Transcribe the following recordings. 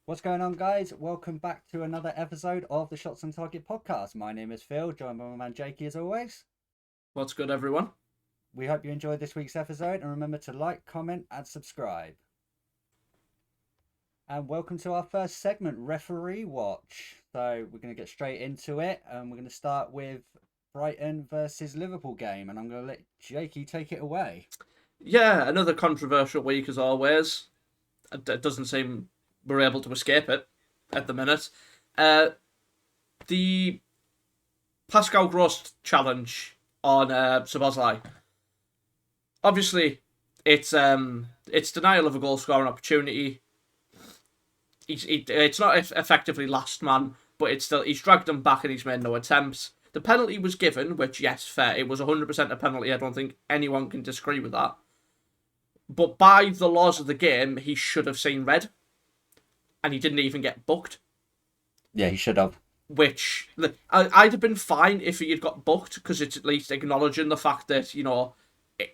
What's going on, guys? Welcome back to another episode of the Shots on Target podcast. My name is Phil, joined by my man Jakey as always. What's good, everyone? We hope you enjoyed this week's episode and remember to like, comment, and subscribe. And welcome to our first segment, Referee Watch. So we're going to get straight into it and we're going to start with Brighton versus Liverpool game. And I'm going to let Jakey take it away. Yeah, another controversial week as always. It doesn't seem we're able to escape it at the minute. The Pascal Gross challenge on Szoboszlai. Obviously, it's denial of a goal scoring opportunity. It's not effectively last man, but he's dragged him back and he's made no attempts. The penalty was given, which, yes, fair. It was 100% a penalty. I don't think anyone can disagree with that. But by the laws of the game, he should have seen red. And he didn't even get booked. Yeah, he should have. Which, I'd have been fine if he had got booked, because it's at least acknowledging the fact that,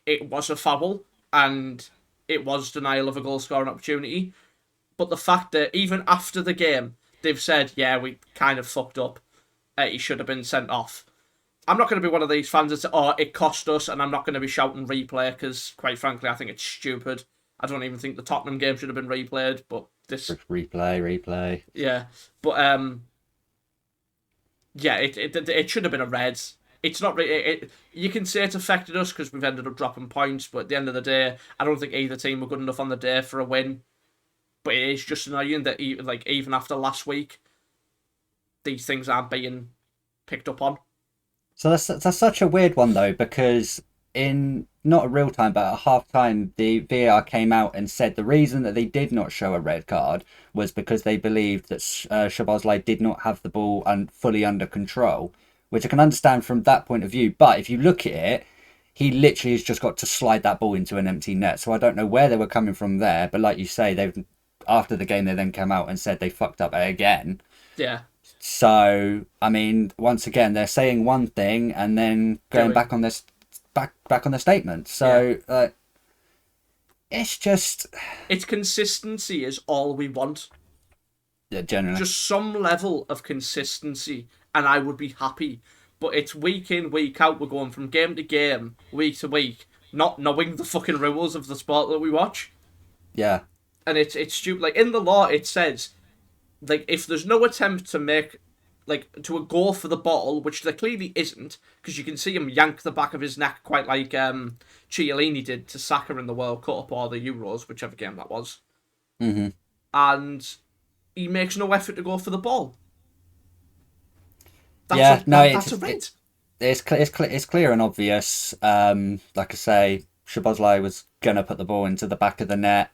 it was a foul and it was denial of a goal scoring opportunity. But the fact that even after the game, they've said, yeah, we kind of fucked up. He should have been sent off. I'm not going to be one of these fans that say, oh, it cost us, and I'm not going to be shouting replay, because, quite frankly, I think it's stupid. I don't even think the Tottenham game should have been replayed, but this... Replay. Yeah, but, yeah, it should have been a red. It's not really... You can say it's affected us, because we've ended up dropping points, but at the end of the day, I don't think either team were good enough on the day for a win. But it is just annoying that, even after last week, these things aren't being picked up on. So that's such a weird one though, because in not a real time, but at half time, the VAR came out and said the reason that they did not show a red card was because they believed that Szoboszlai did not have the ball fully under control, which I can understand from that point of view. But if you look at it, he literally has just got to slide that ball into an empty net. So I don't know where they were coming from there, but like you say, they've after the game they then came out and said they fucked up again. Yeah. So, I mean, once again, they're saying one thing and then going back on this back on the statement. So, it's just Its consistency is all we want. yeah, generally. Just some level of consistency, and I would be happy. But it's week in, week out. We're going from game to game, week to week, not knowing the fucking rules of the sport that we watch. Yeah. And it's stupid. Like, in the law, it says, like, if there's no attempt to make, like, to a goal for the ball, which there clearly isn't, because you can see him yank the back of his neck quite like Chiellini did to Saka in the World Cup or the Euros, whichever game that was. Mm-hmm. And he makes no effort to go for the ball. That's a red. It's clear and obvious. Like I say, Szoboszlai was gonna put the ball into the back of the net.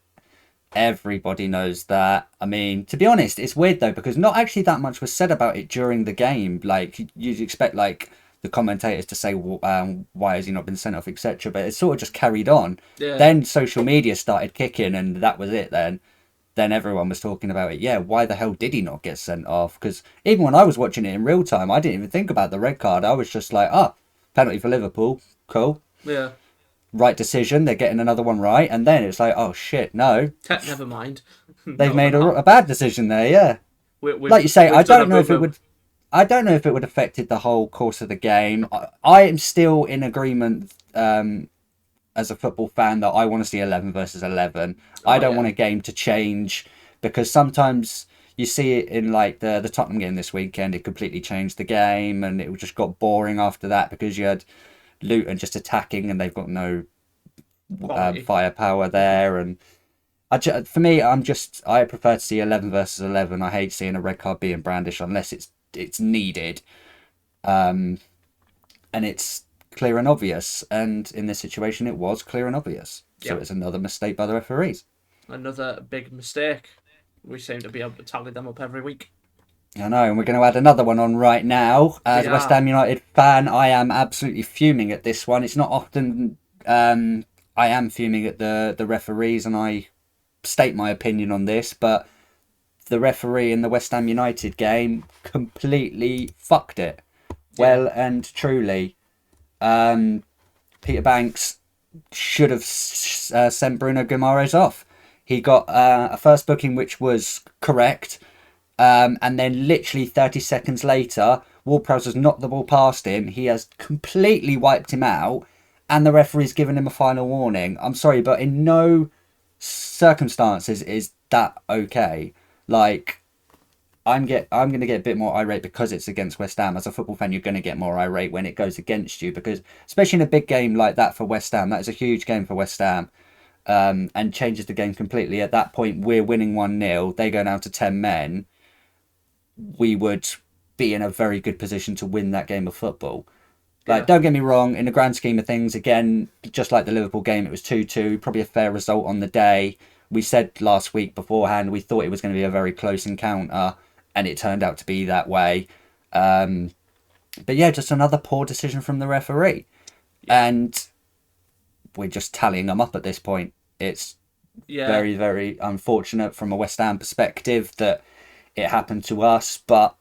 Everybody knows that. I mean, to be honest, it's weird though because not actually that much was said about it during the game. Like you'd expect, like the commentators to say, "Why has he not been sent off?" etc. But it sort of just carried on. Yeah. Then social media started kicking, and that was it. Then everyone was talking about it. Yeah, why the hell did he not get sent off? Because even when I was watching it in real time, I didn't even think about the red card. I was just like, penalty for Liverpool, cool. Yeah. Right decision, they're getting another one right, and then it's like, oh shit, no, Never mind. they've No, made they're not. a bad decision there. Yeah, like you say, I don't know if it would affected the whole course of the game. I am still in agreement as a football fan that I want to see 11 versus 11. I don't want a game to change because sometimes you see it in like the Tottenham game this weekend. It completely changed the game, and it just got boring after that because you had Luton just attacking and they've got no firepower there. And for me, I prefer to see 11 versus 11. I hate seeing a red card being brandished unless it's needed, and it's clear and obvious. And in this situation, it was clear and obvious. So it's another mistake by the referees. Another big mistake. We seem to be able to tally them up every week. I know, and we're going to add another one on right now. As a West Ham United fan, I am absolutely fuming at this one. It's not often I am fuming at the referees, and I state my opinion on this, but the referee in the West Ham United game completely fucked it. Well and truly. Peter Banks should have sent Bruno Guimaraes off. He got a first booking which was correct, and then literally 30 seconds later, Ward-Prowse has knocked the ball past him. He has completely wiped him out, and the referee's given him a final warning. I'm sorry, but in no circumstances is that okay. Like, I'm gonna get a bit more irate because it's against West Ham. As a football fan, you're gonna get more irate when it goes against you, because especially in a big game like that for West Ham, that is a huge game for West Ham, and changes the game completely. At that point, we're winning 1-0. They go down to 10 men. We would be in a very good position to win that game of football. Like, Yeah. don't get me wrong, in the grand scheme of things, again, just like the Liverpool game, it was 2-2, probably a fair result on the day. We said last week beforehand we thought it was going to be a very close encounter, and it turned out to be that way. Um, but yeah, just another poor decision from the referee. And we're just tallying them up at this point. It's Yeah. very, very unfortunate from a West Ham perspective that it happened to us. But,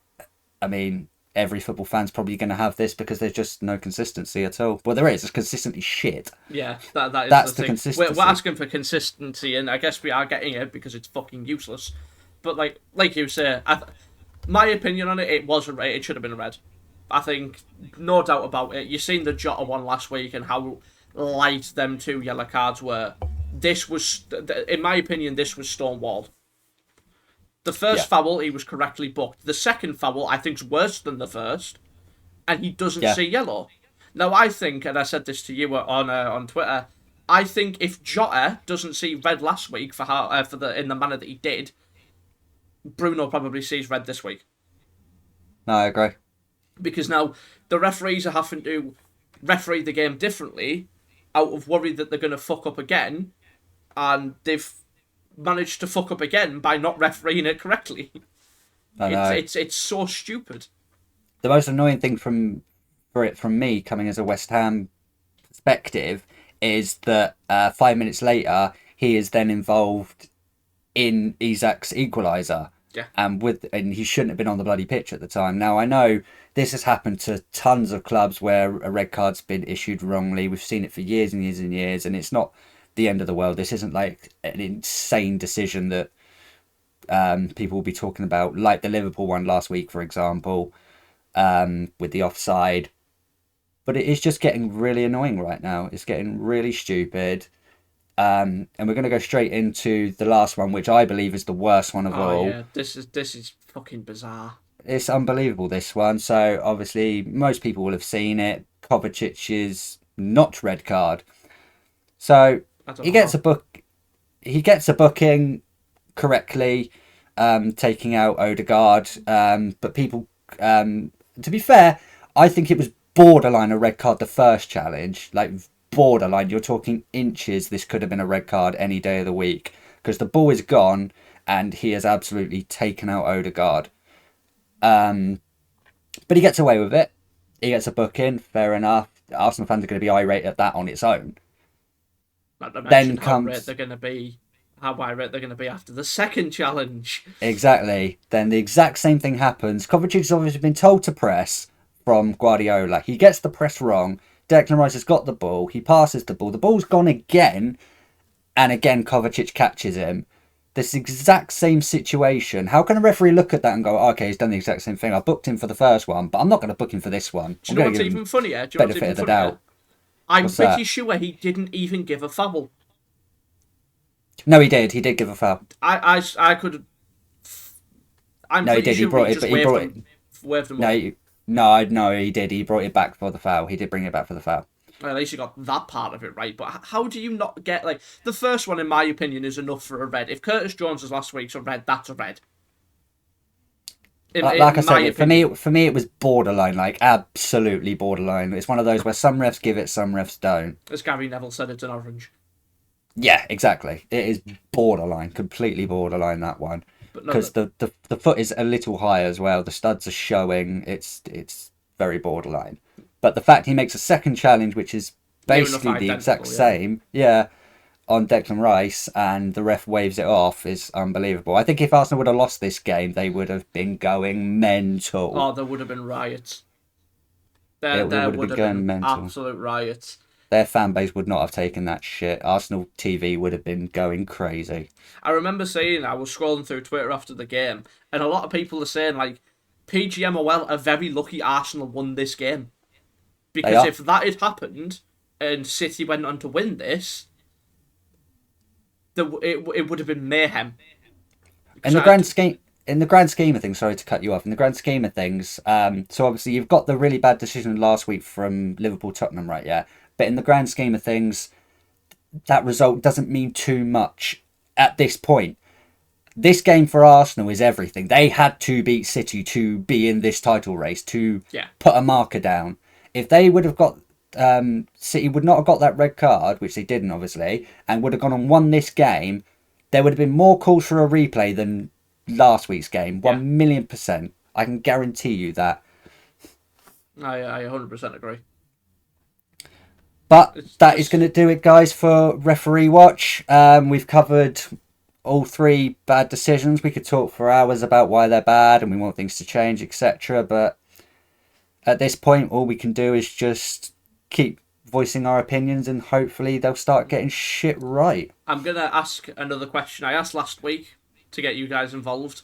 I mean, every football fan's probably going to have this because there's just no consistency at all. Well, there is. It's consistently shit. Yeah, that is That's the the thing. consistency. We're asking for consistency, and I guess we are getting it because it's fucking useless. But like you say, my opinion on it, it was a red. It should have been a red. I think, no doubt about it. You seen the Jota one last week and how light them two yellow cards were. This was, in my opinion, this was stonewalled. The first foul, he was correctly booked. The second foul, I think, is worse than the first, and he doesn't see yellow. Now, I think, and I said this to you on Twitter, I think if Jota doesn't see red last week for how for the in the manner that he did, Bruno probably sees red this week. No, I agree. Because now the referees are having to referee the game differently out of worry that they're going to fuck up again, and they've managed to fuck up again by not refereeing it correctly. I know. It's so stupid. The most annoying thing from me coming as a West Ham perspective is that 5 minutes later he is then involved in Isak's equaliser. Yeah. And he shouldn't have been on the bloody pitch at the time. Now, I know this has happened to tons of clubs where a red card's been issued wrongly. We've seen it for years and years and years, and it's not the end of the world. This isn't like an insane decision that people will be talking about, like the Liverpool one last week, for example, with the offside. But it is just getting really annoying right now. It's getting really stupid. And we're going to go straight into the last one, which I believe is the worst one of all. Yeah, this is fucking bizarre. It's unbelievable, this one. So obviously most people will have seen it. Kovacic's not red card. So he gets a booking correctly, taking out Odegaard. But people, to be fair, I think it was borderline a red card the first challenge, like borderline. You're talking inches. This could have been a red card any day of the week because the ball is gone and he has absolutely taken out Odegaard. But he gets away with it. He gets a booking. Fair enough. Arsenal fans are going to be irate at that on its own. Then comes how irate they're going to be after the second challenge. Exactly. Then the exact same thing happens. Kovacic's obviously been told to press from Guardiola. He gets the press wrong. Declan Rice has got the ball. He passes the ball. The ball's gone again. And again, Kovacic catches him. This exact same situation. How can a referee look at that and go, okay, he's done the exact same thing. I booked him for the first one, but I'm not going to book him for this one. Do you know what's even funnier? Do you know what's even funnier? I'm pretty sure he didn't even give a foul. No, he did. He did give a foul. I could. I'm no, he pretty did. sure He brought it. But he brought it. Waved them No, he did. He brought it back for the foul. He did bring it back for the foul. Well, at least you got that part of it right. But how do you not get, like, the first one, in my opinion, is enough for a red. If Curtis Jones' last week's a red, that's a red. Like I said, for me, it was borderline, like absolutely borderline. It's one of those where some refs give it, some refs don't. As Gary Neville said, it's an orange. Yeah, exactly. It is borderline, completely borderline, that one. Because the foot is a little high as well. The studs are showing. It's very borderline. But the fact he makes a second challenge, which is basically the exact same, on Declan Rice, and the ref waves it off, is unbelievable. I think if Arsenal would have lost this game, they would have been going mental. Oh, there would have been riots. There would have been mental. Absolute riots. their fan base would not have taken that shit. Arsenal TV would have been going crazy. I remember saying, I was scrolling through Twitter after the game, and a lot of people are saying, like, PGMOL are very lucky Arsenal won this game. They Because are. if that had happened and City went on to win this, it would have been mayhem. In Because the grand scheme, in the grand scheme of things, sorry to cut you off. In the grand scheme of things, so obviously you've got the really bad decision last week from Liverpool Tottenham, right? Yeah, but in the grand scheme of things, that result doesn't mean too much at this point. This game for Arsenal is everything. They had to beat City to be in this title race, to yeah, put a marker down. If they would have got, City would not have got that red card, which they didn't obviously, and would have gone and won this game, there would have been more calls for a replay than last week's game. yeah, 1,000,000%. I can guarantee you that. I 100% agree. But It's that is going just to do it, guys, for Referee Watch. We've covered all three bad decisions. We could talk for hours about why they're bad and we want things to change, etc. But at this point, all we can do is just keep voicing our opinions and hopefully they'll start getting shit right. I'm gonna ask another question I asked last week to get you guys involved.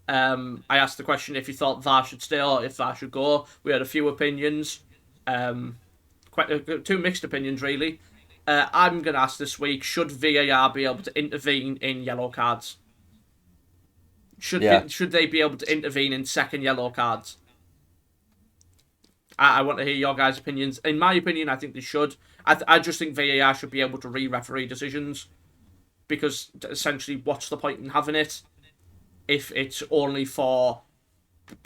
I asked the question if you thought VAR should stay or if VAR should go. We had a few opinions, two mixed opinions really. I'm gonna ask this week: should VAR be able to intervene in yellow cards? Yeah. Should they be able to intervene in second yellow cards? I want to hear your guys' opinions. In my opinion, I think they should. I just think VAR should be able to re-referee decisions because essentially, what's the point in having it if it's only for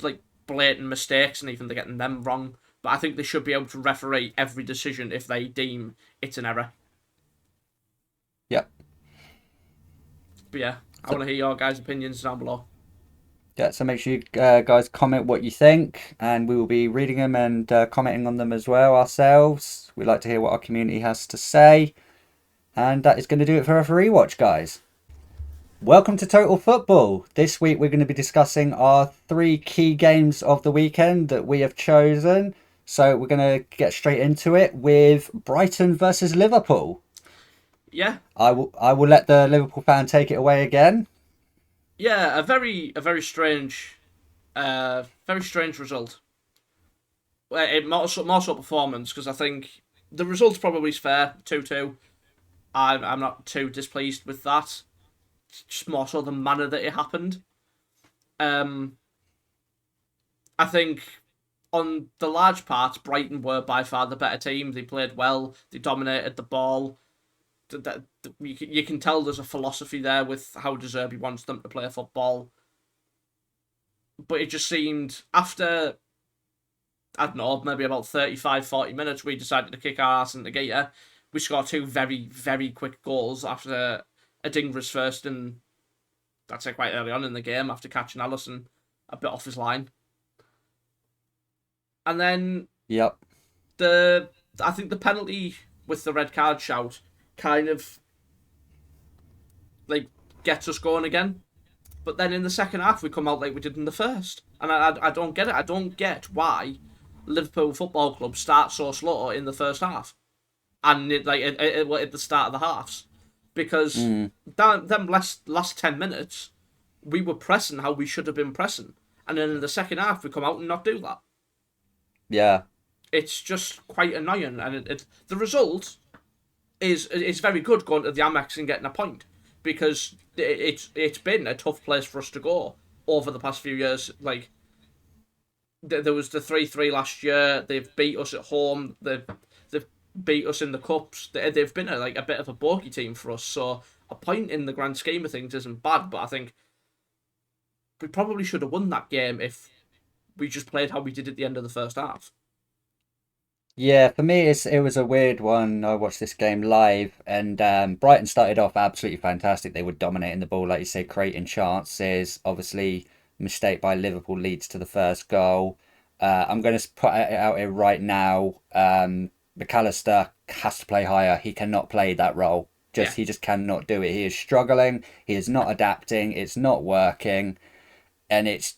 like blatant mistakes and even they're getting them wrong? But I think they should be able to referee every decision if they deem it's an error. Yep. But yeah, I want to hear your guys' opinions down below. Yeah, so make sure you guys comment what you think, and we will be reading them and commenting on them as well ourselves. We like to hear what our community has to say. And that is going to do it for Referee Watch, guys. Welcome to Total Football. This week we're going to be discussing our three key games of the weekend that we have chosen. So we're going to get straight into it with Brighton versus Liverpool. Yeah, I will let the Liverpool fan take it away again. yeah, a very strange, very strange result. More so performance because I think the result's probably fair 2-2. I'm not too displeased with that. It's just more so the manner that it happened. Um, I think on the large parts, Brighton were by far the better team. They played well. They dominated the ball. You can tell there's a philosophy there with how De Zerbi wants them to play football. But it just seemed after, I don't know, maybe about 35, 40 minutes, we decided to kick our ass into gear. We scored two very, very quick goals after Adingra's first, and that's quite early on in the game after catching Alisson a bit off his line. And then Yep. I think the penalty with the red card shout kind of like gets us going again. But then in the second half we come out like we did in the first, and I don't get it. I don't get why Liverpool Football Club start so slow in the first half, and at the start of the halves, because them last 10 minutes we were pressing how we should have been pressing, and then in the second half we come out and not do that. Yeah. It's just quite annoying, and the result is very good going to the Amex and getting a point because it's been a tough place for us to go over the past few years. Like there was the 3-3 last year. They've beat us at home. They've beat us in the cups. They've been a bit of a bogey team for us. So a point in the grand scheme of things isn't bad. But I think we probably should have won that game if we just played how we did at the end of the first half. Yeah, for me, it was a weird one. I watched this game live, and Brighton started off absolutely fantastic. They were dominating the ball, like you say, creating chances. Obviously, mistake by Liverpool leads to the first goal. I'm going to put it out here right now. McAllister has to play higher. He cannot play that role. Yeah. He just cannot do it. He is struggling. He is not adapting. It's not working, and it's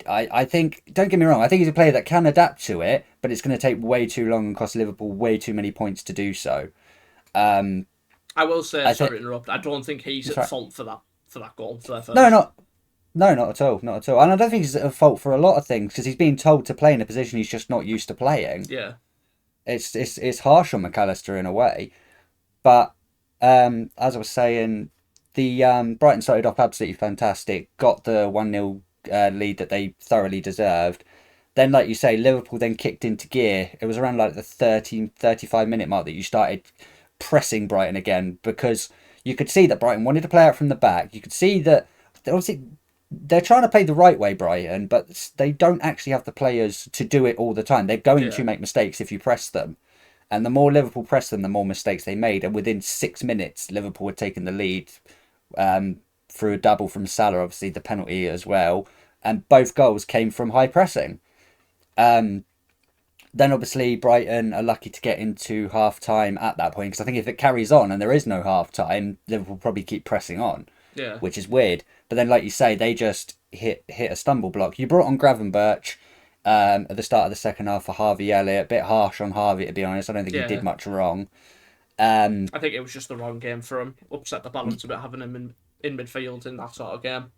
I think, don't get me wrong, I think he's a player that can adapt to it, but it's going to take way too long and cost Liverpool way too many points to do so. Um, I will say, I sorry think to interrupt. I don't think he's that's at right. fault for that goal for their No, first. not no, not at all, not at all. And I don't think he's at fault for a lot of things because he's being told to play in a position he's just not used to playing. Yeah, It's harsh on McAllister in a way, but as I was saying, the Brighton started off absolutely fantastic, got the 1-0 lead that they thoroughly deserved. Then, like you say, Liverpool then kicked into gear. It was around like the 35 minute mark that you started pressing Brighton again because you could see that Brighton wanted to play out from the back. You could see that obviously they're trying to play the right way, Brighton, but they don't actually have the players to do it all the time. They're going to yeah. make mistakes if you press them. And the more Liverpool pressed them, the more mistakes they made. And within 6 minutes, Liverpool had taken the lead through a double from Salah, obviously the penalty as well. And both goals came from high pressing. Um, then obviously Brighton are lucky to get into half time at that point because I think if it carries on and there is no half time, Liverpool probably keep pressing on, Yeah. which is weird. But then, like you say, they just hit a stumble block. You brought on Gravenberch at the start of the second half for Harvey Elliott. A bit harsh on Harvey, to be honest. I don't think he did Yeah. much wrong. Um, I think it was just the wrong game for him. Upset the balance a bit having him in midfield in that sort of game.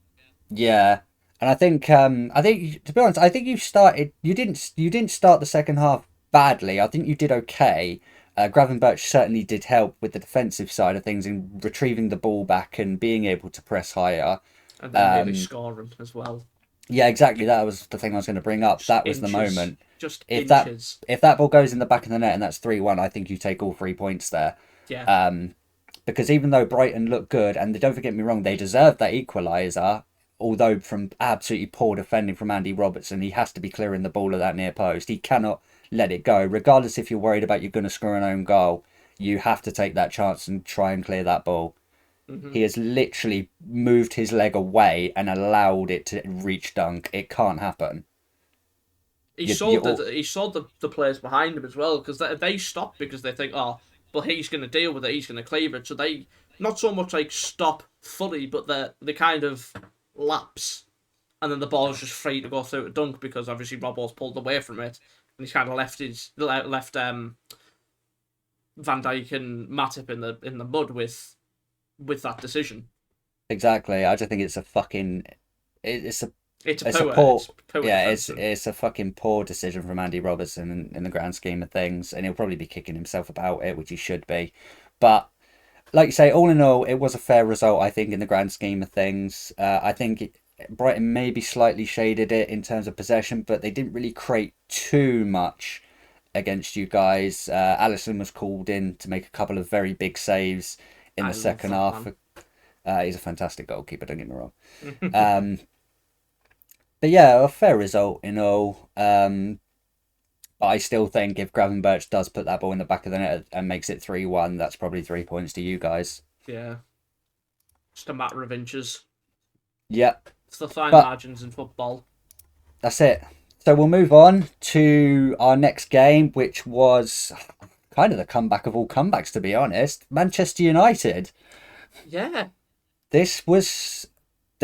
yeah, and I think to be honest, I think you didn't start the second half badly. I think you did okay. Gravenberch certainly did help with the defensive side of things in retrieving the ball back and being able to press higher. And then nearly Um, scoring as well. yeah, exactly. That was the thing I was going to bring up. Just That was the inches. moment. Just If that inches. if that ball goes in the back of the net and that's 3-1, I think you take all 3 points there. Yeah. Um, because even though Brighton looked good, and don't get me wrong, they deserved that equaliser. Although from absolutely poor defending from Andy Robertson, he has to be clearing the ball at that near post. He cannot let it go, regardless if you're worried about you're going to score an own goal. You have to take that chance and try and clear that ball. Hmm. He has literally moved his leg away and allowed it to reach dunk. It can't happen. He sold the players behind him as well because they stop because they think, oh, but he's going to deal with it, he's going to clear it. So they not so much like stop fully, but they kind of lapse, and then the ball's just free to go through to dunk because obviously Robbo's pulled away from it and he's kind of left Van Dijk and Matip in the mud with that decision. Exactly. I just think it's a fucking. It's a It's it's a poor, poor. it's poor Yeah, defensive. it's a fucking poor decision from Andy Robertson in the grand scheme of things, and he'll probably be kicking himself about it, which he should be. But like you say, all in all, it was a fair result, I think, in the grand scheme of things. I think Brighton maybe slightly shaded it in terms of possession, but they didn't really create too much against you guys. Allison was called in to make a couple of very big saves in I the love second that half. man. He's a fantastic goalkeeper, don't get me wrong. Um, but yeah, a fair result in all. But I still think if Gravenberch does put that ball in the back of the net and makes it 3-1, that's probably 3 points to you guys. Yeah, just a matter of inches. Yep. It's the fine But margins in football. that's it. So we'll move on to our next game, which was kind of the comeback of all comebacks, to be honest. Manchester United. Yeah, This was.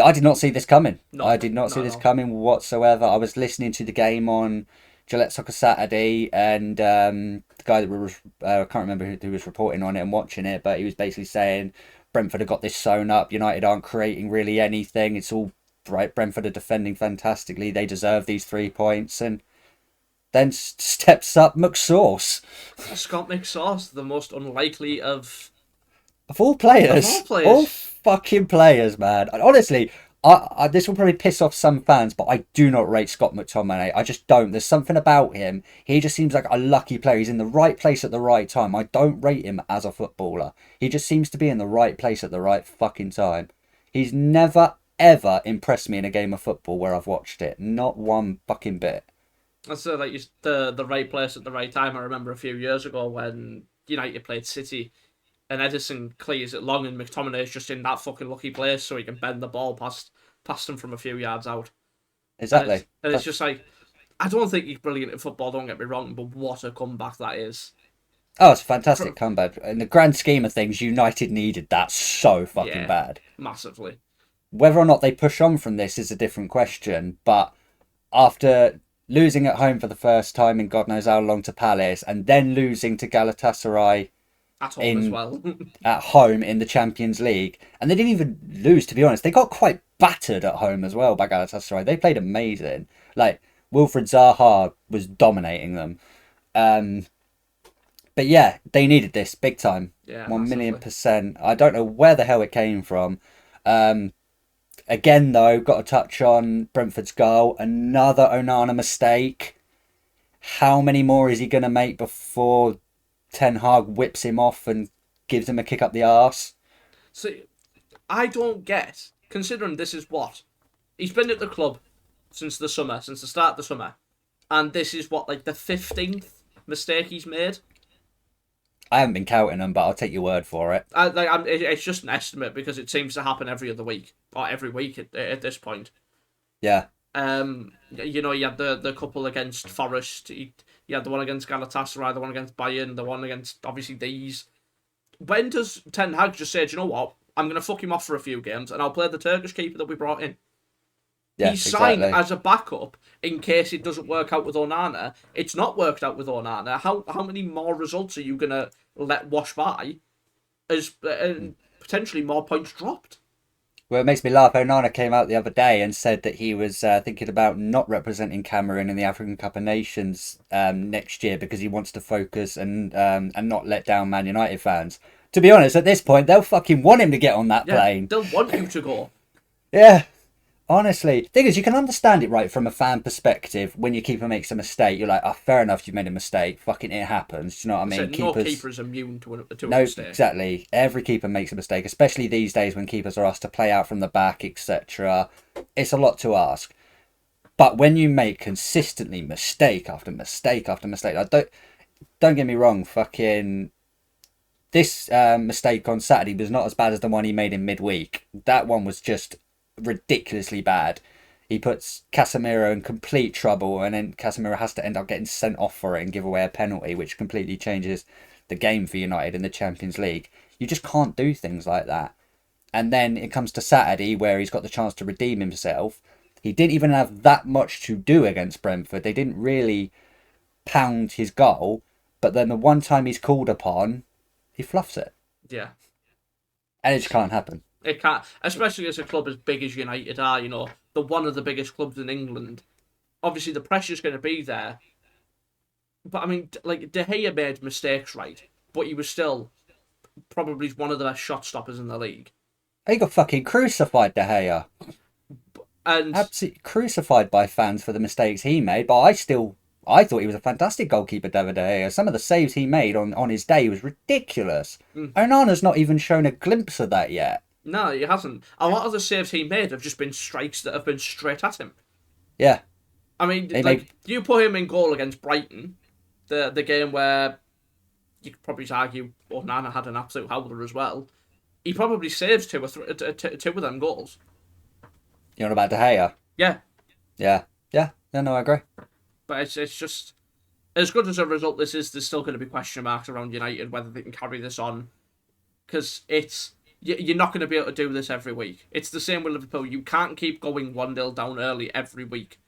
I did not see this coming. I no, did not see not at this all. coming whatsoever. I was listening to the game on Gillette Soccer Saturday, and the guy that was I can't remember who was reporting on it and watching it, but he was basically saying Brentford have got this sewn up. United aren't creating really anything. It's all right. Brentford are defending fantastically. They deserve these 3 points, and then steps up McSauce Scott McSauce, the most unlikely of all of all players, all players. fucking players, man. And honestly, this will probably piss off some fans, but I do not rate Scott McTominay. I just don't. There's something about him. He just seems like a lucky player. He's in the right place at the right time. I don't rate him as a footballer. He just seems to be in the right place at the right fucking time. He's never ever impressed me in a game of football where I've watched it. Not one fucking bit. That's like the right place at the right time. I remember a few years ago when United played City and Edison clears it long and McTominay is just in that fucking lucky place so he can bend the ball past him from a few yards out. Exactly. And it's That's, just like I don't think he's brilliant at football, don't get me wrong, but what a comeback that is. oh, it's a fantastic For, comeback. In the grand scheme of things, United needed that so fucking yeah, bad. massively. Whether or not they push on from this is a different question, but after losing at home for the first time in God knows how long to Palace, and then losing to Galatasaray At home as in well. at home in the Champions League, and they didn't even lose. To be honest, they got quite battered at home as well by Galatasaray. They played amazing. Like Wilfred Zaha was dominating them. Um, but yeah, they needed this big time, Yeah, 1 million massively. percent. I don't know where the hell it came from. Um, Again though, got to touch on Brentford's goal. Another Onana mistake. How many more is he going to make before Ten Hag whips him off and gives him a kick up the arse? See, I don't get, considering this is what he's been at the club since the summer, since the start of the summer, and this is what, like, the 15th mistake he's made. I haven't been counting them, but I'll take your word for it. It's just an estimate because it seems to happen every other week or every week at this point. Yeah. You had the couple against Forest, you had the one against Galatasaray, the one against Bayern, the one against obviously these. When does Ten Hag just say, do you know what? I'm going to fuck him off for a few games and I'll play the Turkish keeper that we brought in? Yeah, He's signed exactly. as a backup in case it doesn't work out with Onana. It's not worked out with Onana. How many more results are you going to let wash by as potentially more points dropped? Well, it makes me laugh. Onana came out the other day and said that he was thinking about not representing Cameroon in the African Cup of Nations next year because he wants to focus and not let down Man United fans. To be honest, at this point, they'll fucking want him to get on that Yeah, plane. they'll want you to go. Yeah, honestly. Thing is, you can understand it, right, from a fan perspective. When your keeper makes a mistake, you're like, oh, fair enough, you've made a mistake. Fucking it happens. Do you know what I mean? Said no Keepers. keeper is immune to a No, mistake. exactly. Every keeper makes a mistake, especially these days when keepers are asked to play out from the back, etc. It's a lot to ask. But when you make consistently mistake after mistake after mistake, don't get me wrong. Fucking this mistake on Saturday was not as bad as the one he made in midweek. That one was just ridiculously bad. He puts Casemiro in complete trouble, and then Casemiro has to end up getting sent off for it and give away a penalty, which completely changes the game for United in the Champions League. You just can't do things like that. And then it comes to Saturday where he's got the chance to redeem himself. He didn't even have that much to do against Brentford. They didn't really pound his goal, but then the one time he's called upon, he fluffs it. Yeah. And it just can't happen. It can't, especially as a club as big as United are, the one of the biggest clubs in England. Obviously, the pressure's going to be there. But, I mean, like, De Gea made mistakes, right? But he was still probably one of the best shot stoppers in the league. He got fucking crucified, De Gea. And Absolutely crucified by fans for the mistakes he made, but I thought he was a fantastic goalkeeper, David De Gea. Some of the saves he made on his day was ridiculous. Onana's not even shown a glimpse of that yet. no, he hasn't. A lot of the saves he made have just been strikes that have been straight at him. Yeah. I mean, you put him in goal against Brighton, the game where you could probably argue Onana had an absolute howler as well. He probably saves two of them goals. You know about De Gea? Yeah, Yeah. Yeah. No, I agree. but it's just as good as a result this is. There's still going to be question marks around United whether they can carry this on because you're not going to be able to do this every week. It's the same with Liverpool. You can't keep going 1-0 down early every week.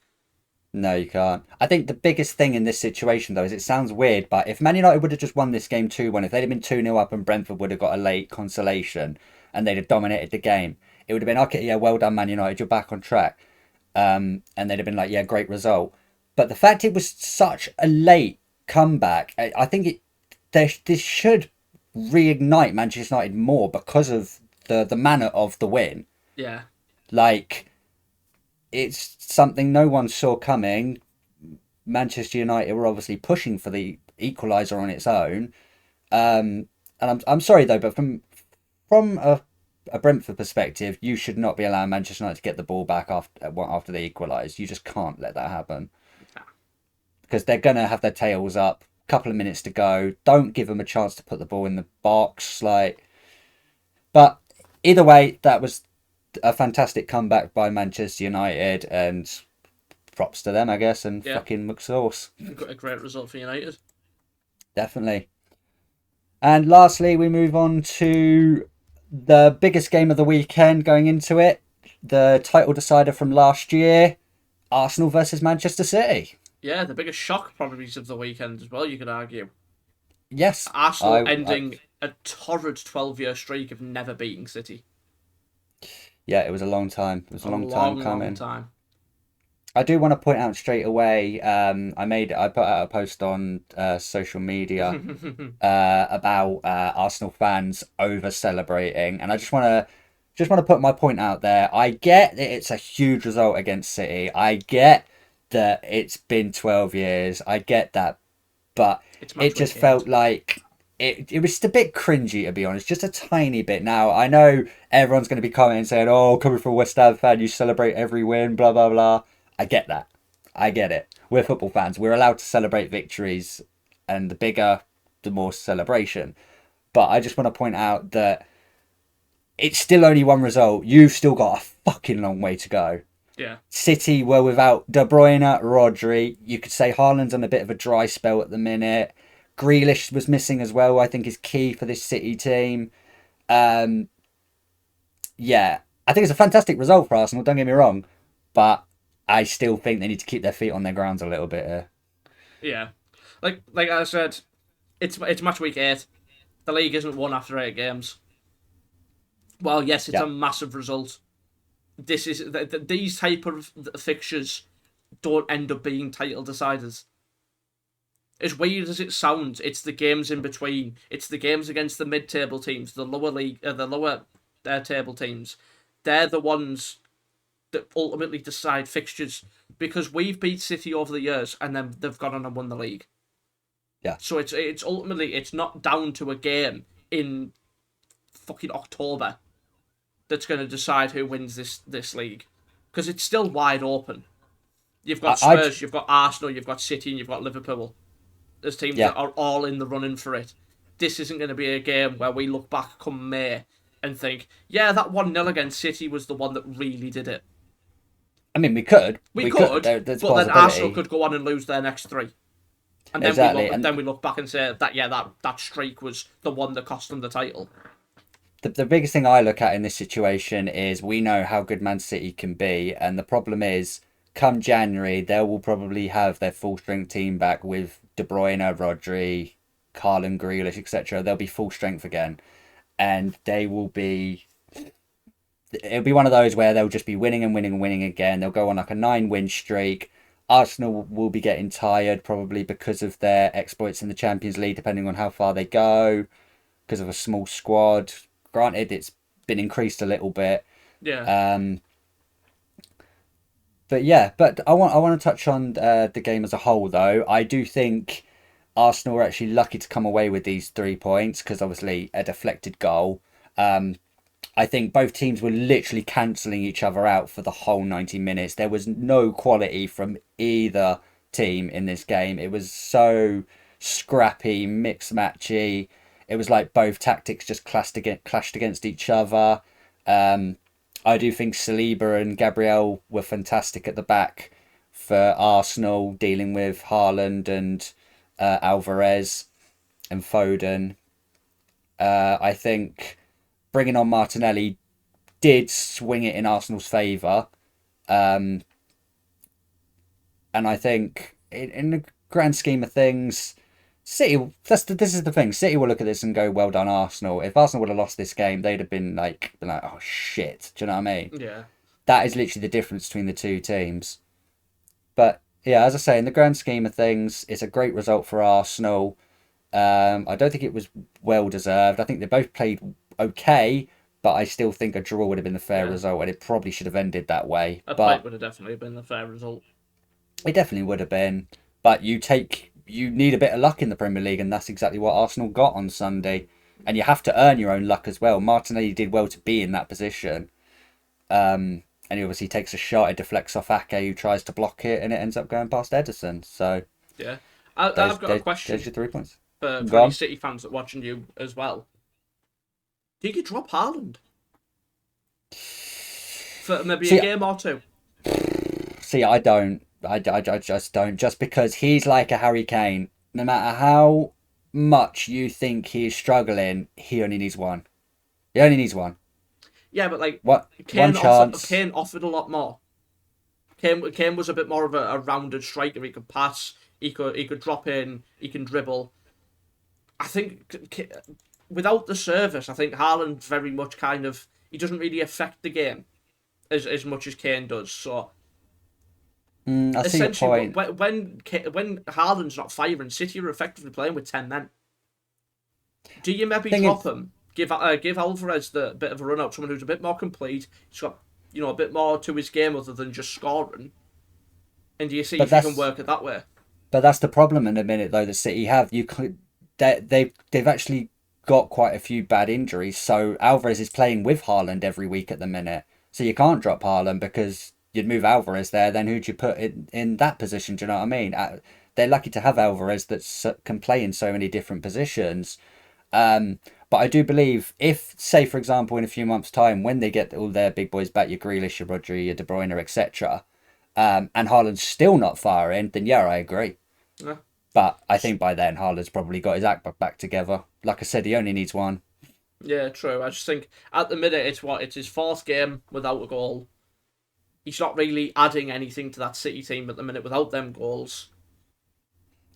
No, you can't. I think the biggest thing in this situation, though, is it sounds weird, but if Man United would have just won this game 2-1, if they'd have been 2-0 up and Brentford would have got a late consolation and they'd have dominated the game, it would have been, okay, yeah, well done, Man United, you're back on track. And they'd have been like, yeah, great result. But the fact it was such a late comeback, I think this should reignite Manchester United more because of the manner of the win. Yeah. Like, it's something no one saw coming. Manchester United were obviously pushing for the equaliser on its own. And I'm sorry though, but from a Brentford perspective, you should not be allowing Manchester United to get the ball back after they equalise. You just can't let that happen because they're gonna have their tails up. Couple of minutes to go. Don't give them a chance to put the ball in the box. But either way, that was a fantastic comeback by Manchester United, and props to them, I guess, and fucking McSauce. A great result for United. Definitely. And lastly, we move on to the biggest game of the weekend going into it. The title decider from last year. Arsenal versus Manchester City. Yeah, the biggest shock probably of the weekend as well, you could argue. Yes, Arsenal I ending a torrid 12-year streak of never beating City. yeah, it was a long time. It was a A long time long, long coming. time. I do want to point out straight away. I put out a post on social media about Arsenal fans over celebrating, and I just want to put my point out there. I get that it's a huge result against City. I get that it's been 12 years. I get that, but It's it match just week 8. felt like it was just a bit cringy, to be honest, just a tiny bit. Now I know everyone's going to be commenting saying, "Oh, coming from a West Ham fan, you celebrate every win," blah blah blah. I get that. I get it. We're football fans. We're allowed to celebrate victories, and the bigger, the more celebration. But I just want to point out that it's still only one result. You've still got a fucking long way to go. Yeah. City were without De Bruyne, Rodri. You could say Haaland's on a bit of a dry spell at the minute. Grealish was missing as well. I think is key for this City team. Um, yeah, I think it's a fantastic result for Arsenal. Don't get me wrong, but I still think they need to keep their feet on their grounds a little bit here. Yeah. Like I said, it's match week 8. The league isn't won after 8 games. Well, yes, it's Yeah, a massive result. These type of fixtures don't end up being title deciders. As weird as it sounds, it's the games in between. It's the games against the mid-table teams, the lower league, the lower table teams. They're the ones that ultimately decide fixtures because we've beat City over the years, and then they've gone on and won the league. yeah. So it's ultimately it's not down to a game in fucking October that's going to decide who wins this league because it's still wide open. You've got I Spurs, you've got Arsenal, you've got City, and you've got Liverpool. There's teams yeah. that are all in the running for it. This isn't going to be a game where we look back come May and think, yeah, that 1-0 against City was the one that really did it. I mean, We we could. could, There's a but then Arsenal possibility. could go on and lose their next 3. And Exactly, then and we look back and say that that streak was the one that cost them the title. the biggest thing I look at in this situation is we know how good Man City can be, and the problem is, come January, they will probably have their full strength team back with De Bruyne, Rodri, Haaland, Grealish, etc. They'll be full strength again, and they will be. It'll be one of those where they'll just be winning and winning and winning again. They'll go on like a 9-win streak. Arsenal will be getting tired probably because of their exploits in the Champions League, depending on how far they go, because of a small squad. Granted, it's been increased a little bit. Yeah, Um, but yeah, but I want to touch on the game as a whole though. I do think Arsenal were actually lucky to come away with these 3 points because obviously a deflected goal. Um, I think both teams were literally cancelling each other out for the whole 90 minutes. There was no quality from either team in this game. It was so scrappy, mixed matchy. It was like both tactics just clashed against each other. Um, I do think Saliba and Gabriel were fantastic at the back for Arsenal, dealing with Haaland and Alvarez and Foden. I think bringing on Martinelli did swing it in Arsenal's favour. Um, and I think in the grand scheme of things, City. This is the thing. City will look at this and go, "Well done, Arsenal." If Arsenal would have lost this game, they'd have been like, "Oh shit." Do you know what I mean? yeah, That is literally the difference between the two teams. But yeah, as I say, in the grand scheme of things, it's a great result for Arsenal. I don't think it was well deserved. I think they both played okay, but I still think a draw would have been the fair yeah. result, and it probably should have ended that way. A point But would have definitely been the fair result. it definitely would have been. But you need a bit of luck in the Premier League, and that's exactly what Arsenal got on Sunday. And you have to earn your own luck as well. Martinelli did well to be in that position. And he obviously takes a shot, it deflects off Ake, who tries to block it, and it ends up going past Edison. So Yeah, there's I've got a there's question your 3 points. for Go any on. City fans that are watching you as well. Do you drop Haaland for maybe a See, game or two? I don't. I just don't. Just because he's like a Harry Kane. No matter how much you think he is struggling, he only needs one. He only needs one. Yeah, but like What? One chance. Kane offered a lot more. Kane was a bit more of a rounded striker. He could pass, he could drop in, he can dribble. I think without the service, I think Haaland's very much kind of he doesn't really affect the game as much as Kane does. So I see your essentially, point. when Haaland's not firing, City are effectively playing with 10 men. Do you maybe Thing drop is, him? Give Alvarez the bit of a run up, someone who's a bit more complete. He's got a bit more to his game other than just scoring. And do you see but if you can that's work it that way? but that's the problem in a minute though. That City have they've actually got quite a few bad injuries. So Alvarez is playing with Haaland every week at the minute. So you can't drop Haaland because you'd move Alvarez there. Then who'd you put in that position? Do you know what I mean? They're lucky to have Alvarez that can play in so many different positions. But I do believe if, say, for example, in a few months' time, when they get all their big boys back, your Grealish, your Rodri, your De Bruyne, etc., and Haaland's still not firing, then yeah, I agree. Yeah. But I think by then Haaland's probably got his act back together. Like I said, he only needs one. Yeah, true. I just think at the minute it's his fourth game without a goal. He's not really adding anything to that City team at the minute without them goals.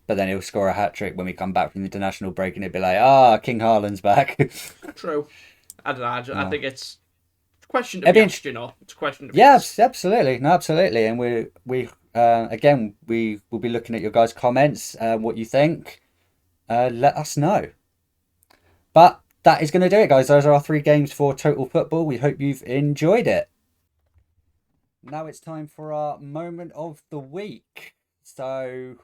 But then he'll score a hat trick when we come back from the international break, and it'll be like, ah, King Haaland's back. True. I don't know. I No. think it's a question to It'd be be asked. interesting. It's a question to be Yeah, asked. absolutely, no, absolutely, and we again we will be looking at your guys' comments, what you think. Let us know. But that is going to do it, guys. Those are our three games for Total Football. We hope you've enjoyed it. Now it's time for our moment of the week. So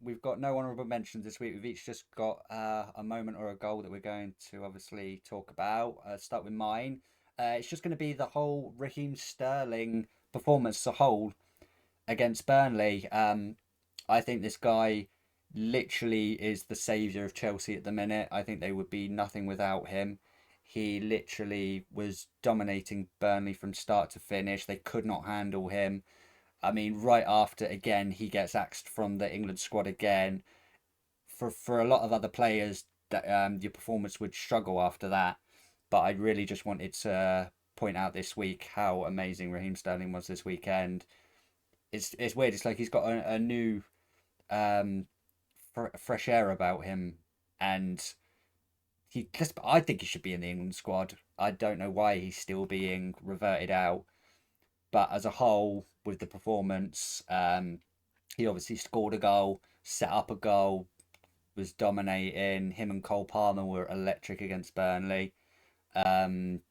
we've got no honourable mentions this week. We've each just got a moment or a goal that we're going to obviously talk about. Start with mine. It's just going to be the whole Raheem Sterling performance as a whole against Burnley. I think this guy literally is the saviour of Chelsea at the minute. I think they would be nothing without him. He literally was dominating Burnley from start to finish. They could not handle him. I mean, right after again, he gets axed from the England squad again. For a lot of other players, that your performance would struggle after that. But I really just wanted to point out this week how amazing Raheem Sterling was this weekend. It's weird. It's like he's got a new um, fresh air about him, and I think he should be in the England squad. I don't know why he's still being reverted out, but as a whole, with the performance, he obviously scored a goal, set up a goal, was dominating. Him and Cole Palmer were electric against Burnley. Um,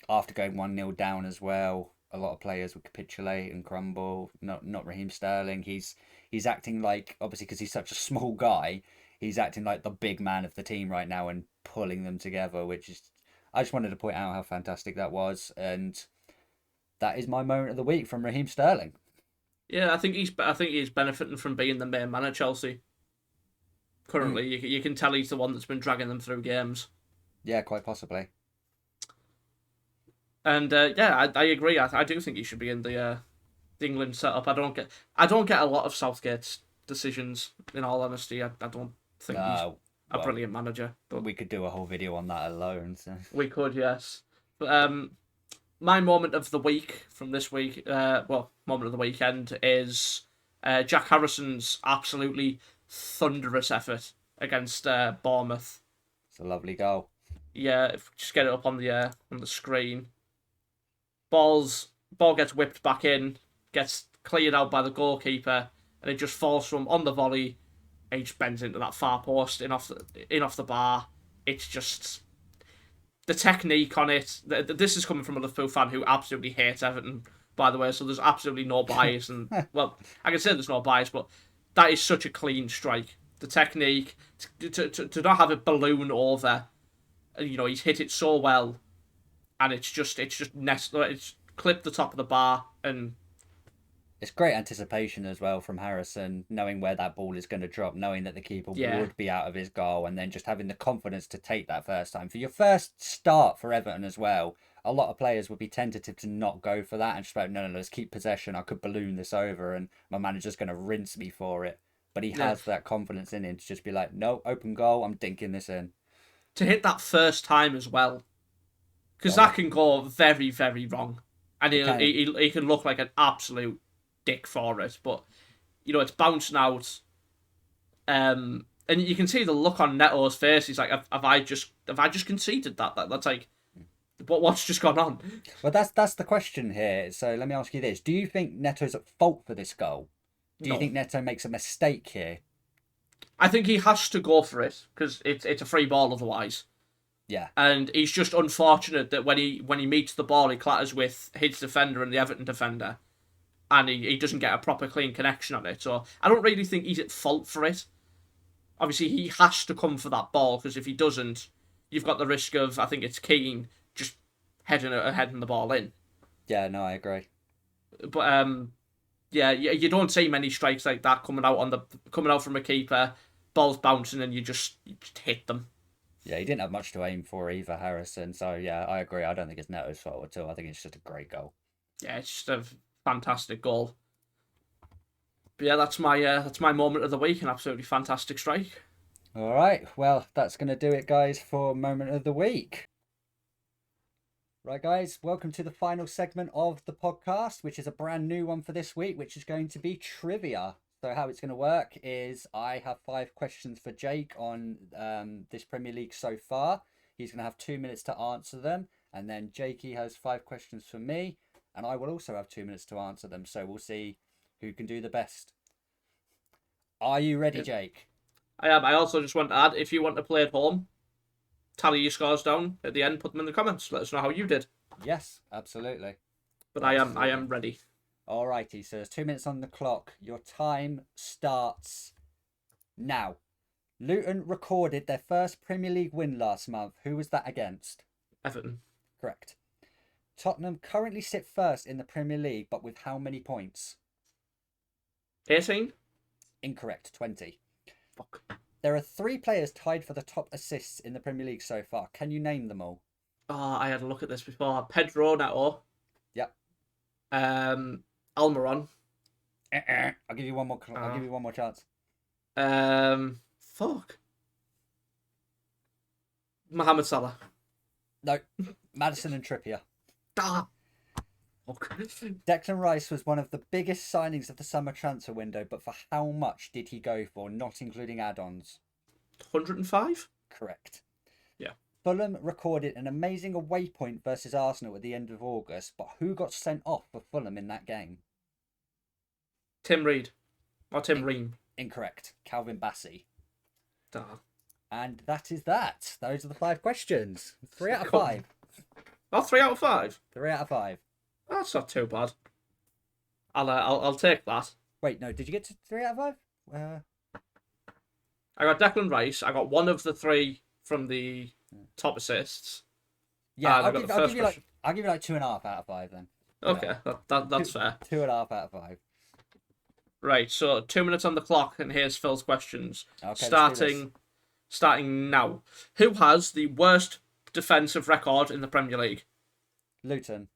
After going 1-0 down as well, a lot of players would capitulate and crumble. Not Raheem Sterling. He's acting like, obviously because he's such a small guy, he's acting like the big man of the team right now and pulling them together, which is I just wanted to point out how fantastic that was, and that is my moment of the week from Raheem Sterling. Yeah, I think he's benefiting from being the main man at Chelsea Mm, currently. You can tell he's the one that's been dragging them through games. yeah, quite possibly. And yeah, I agree. I do think he should be in the England setup. I don't get a lot of Southgate's decisions. In all honesty, I don't think he's a Well, brilliant manager. But we could do a whole video on that alone. So. we could, yes. But my moment of the week from this week, moment of the weekend is Jack Harrison's absolutely thunderous effort against Bournemouth. It's a lovely goal. Yeah, just get it up on the screen. Ball gets whipped back in, gets cleared out by the goalkeeper, and it just falls from on the volley. And he just bends into that far post in off the bar. It's just the technique on it. This is coming from a Liverpool fan who absolutely hates Everton, by the way. So there's absolutely no bias, and well, I can say there's no bias, but that is such a clean strike. The technique to not have it balloon over, he's hit it so well, and it's clipped the top of the bar, and It's great anticipation as well from Harrison, knowing where that ball is going to drop, knowing that the keeper yeah, would be out of his goal, and then just having the confidence to take that first time. For your first start for Everton as well, a lot of players would be tentative to not go for that and just like, no, let's keep possession. I could balloon this over, and my manager's going to rinse me for it. But he yeah. has that confidence in him to just be like, no, open goal, I'm dinking this in. To hit that first time as well, because Oh, that can go very very wrong, and it he can. he he can look like an absolute dick for it, but it's bouncing out. And you can see the look on Neto's face. He's like, "Have I just conceded that? That's like, what's just gone on?" Well, that's the question here. So let me ask you this: do you think Neto's at fault for this goal? Do you No, think Neto makes a mistake here? I think he has to go for it because it's a free ball otherwise. Yeah, And he's just unfortunate that when he meets the ball, he clatters with his defender and the Everton defender, and he doesn't get a proper clean connection on it. So I don't really think he's at fault for it. Obviously, he has to come for that ball because if he doesn't, you've got the risk of, I think it's Keane just heading the ball in. yeah, no, I agree. But yeah, you don't see many strikes like that coming out from a keeper, balls bouncing and you just hit them. Yeah, he didn't have much to aim for either, Harrison. So yeah, I agree. I don't think it's Neto's fault at all. I think it's just a great goal. Yeah, it's just a fantastic goal. But yeah, that's my moment of the week. An absolutely fantastic strike. All right, well, that's going to do it, guys, for Moment of the Week. Right, guys, welcome to the final segment of the podcast, which is a brand new one for this week, which is going to be trivia. So how it's going to work is I have 5 questions for Jake on this Premier League so far. He's going to have 2 minutes to answer them. And then Jakey has 5 questions for me. And I will also have 2 minutes to answer them. So we'll see who can do the best. Are you ready, Jake? I am. I also just want to add, if you want to play at home, tally your scores down at the end, put them in the comments. Let us know how you did. Yes, absolutely. But I am ready. Alrighty, so there's 2 minutes on the clock. Your time starts now. Luton recorded their first Premier League win last month. Who was that against? Everton. Correct. Tottenham currently sit first in the Premier League, but with how many points? 18? Incorrect, 20. Fuck. There are 3 players tied for the top assists in the Premier League so far. Can you name them all? Oh, I had a look at this before. Pedro Neto. Yep. Almiron. I'll give you one more. I'll give you one more chance. Fuck. Mohamed Salah. No, Maddison and Trippier. Ah. Fuck. Declan Rice was one of the biggest signings of the summer transfer window, but for how much did he go for, not including add-ons? 105? Correct. Yeah. Fulham recorded an amazing away point versus Arsenal at the end of August, but who got sent off for Fulham in that game? Tim Reed. Or Tim Ream. Incorrect. Calvin Bassey. Ah. And that is that. Those are the 5 questions. 3 out of Cool. 5. Oh, 3 out of 5? 3 out of 5. That's not too bad. I'll take that. Wait, no, did you get to 3 out of 5? I got Declan Rice. I got one of the 3 from the top assists. Yeah, I'll give you like 2.5 out of 5 then. Okay, that's fair. 2.5 out of 5. Right, so 2 minutes on the clock, and here's Phil's questions. Okay, starting now. Who has the worst defensive record in the Premier League? Luton.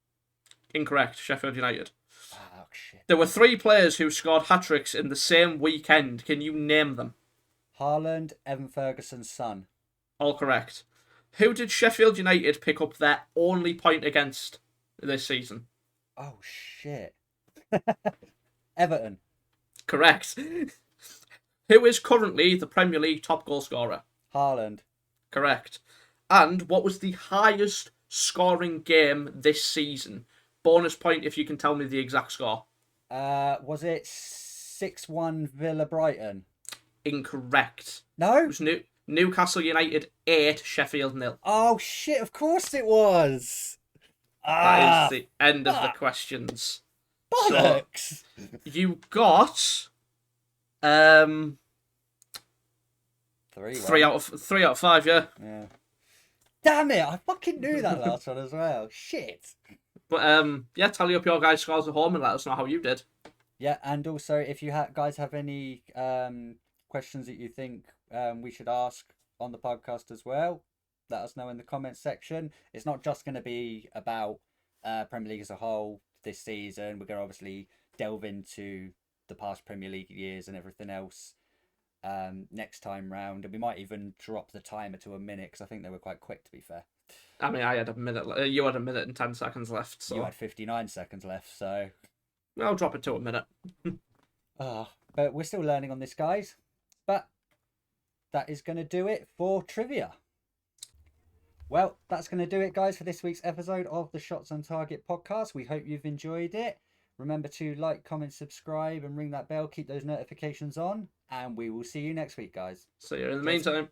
Incorrect. Sheffield United. Oh, shit. There were 3 players who scored hat-tricks in the same weekend. Can you name them? Haaland, Evan Ferguson's son. All correct. Who did Sheffield United pick up their only point against this season? Oh, shit. Everton. Correct. Who is currently the Premier League top goal scorer? Haaland. Correct. And what was the highest scoring game this season? Bonus point if you can tell me the exact score. Was it 6-1 Villa Brighton? Incorrect. No? It was Newcastle United 8, Sheffield 0. Oh, shit, of course it was. That is the end of the questions. Bollocks! So, you got 3 out of 5, yeah. Damn it, I fucking knew that last one as well. Shit. But yeah, tally up your guys' scores at home and let us know how you did. Yeah, and also if you guys have any questions that you think we should ask on the podcast as well, let us know in the comments section. It's not just going to be about Premier League as a whole this season. We're going to obviously delve into the past Premier League years and everything else next time round, and we might even drop the timer to a minute because I think they were quite quick, to be fair. I mean, I had a minute. You had a minute and 10 seconds left. So you had 59 seconds left, so I'll drop it to a minute. But we're still learning on this, guys. But that is going to do it for trivia. Well, that's going to do it, guys, for this week's episode of the Shots on Target podcast. We hope you've enjoyed it. Remember to like, comment, subscribe, and ring that bell. Keep those notifications on. And we will see you next week, guys. See you in the meantime.